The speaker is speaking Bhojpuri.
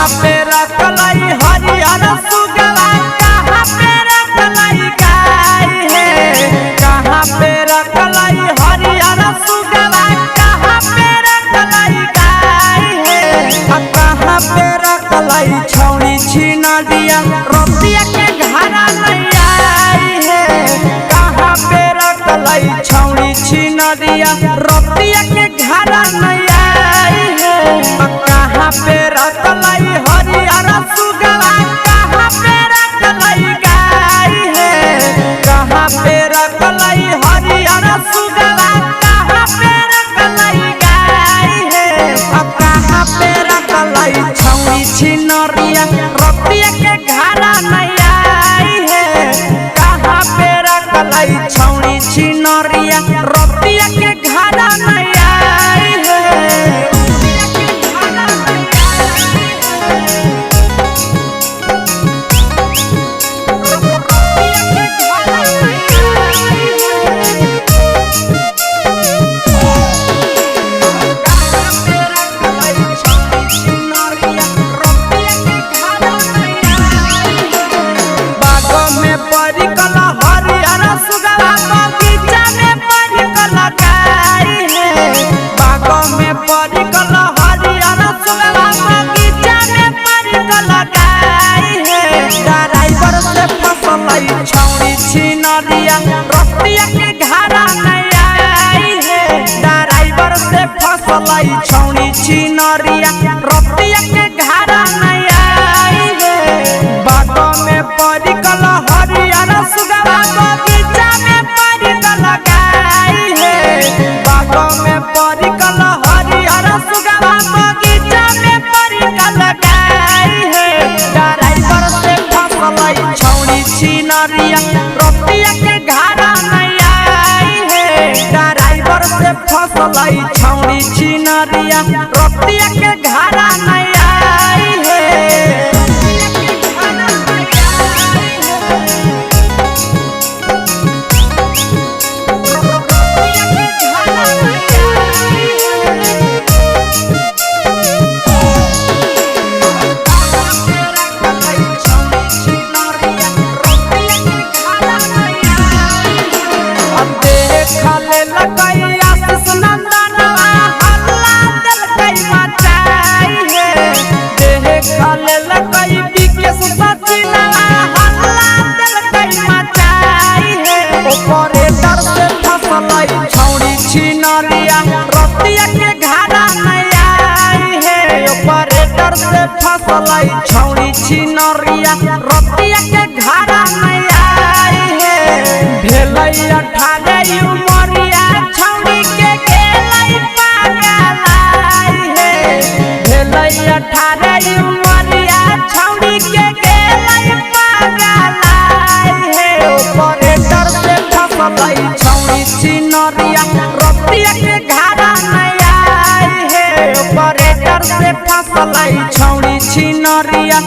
कहाँ पे रखलाई हरियर सुगवा, कहाँ पे रखलाई गाय है, कहाँ पे रखलाई हरियर सुगवा, कहाँ पे रखलाई गाय है, कहाँ पे रखलाई छौड़ी छीना दिया रोटिया के घरा नहीं आई है, कहाँ पे रखलाई छौड़ी छीना दिया रोटिया के घरा नहीं आई है, कहाँ पे रखलाई हरियर सुगवा, कहाँ पे रखलाई गाय है, कहाँ पे रखलाई हरियर सुगवा, कहाँ पे रखलाई गाय है, कहाँ पे रखलाई छौड़ी छिनरिया रोटिया के घरा नहीं आई है, कहाँ पे रखलाई छौड़ी छिनरिया रोटिया के घरा नहीं आई है। छौड़ी छिनरिया रोटिया के घरा नहीं आई है, ड्राइवर से फसलाई छौड़ी छिनरिया रोटिया के घरा नहीं आई है, बागों में पड़ी कल हरियर सुगवा, बगीचा में पड़ी कल गाय है, बागों में पड़ी कल हरियर सुगवा, बगीचा में पड़ी कल गाय है, ड्राइवर से फसलाई छौड़ी छिनरिया रोटिया के घरा नहीं आई है, ड्राइवर से फसलाई छौड़ी छिनरिया रोटिया के घरा नहीं आई है। छौड़ी छिनरिया रोटिया के घरा नहीं आई है, ऑपरेटर से फसलाई छौड़ी छिनरिया रोटिया के घरा नहीं आई है, भेलई 18 उमरिया छौड़ी के गेलई पागलाई है, भेलई 18 उमरिया छौड़ी के गेलई पागलाई है, ऑपरेटर से फसलाई छौड़ी छिनरिया रोटिया के घरा नहीं आई है, ऑपरेटर से फसलाई छौड़ी छिनरिया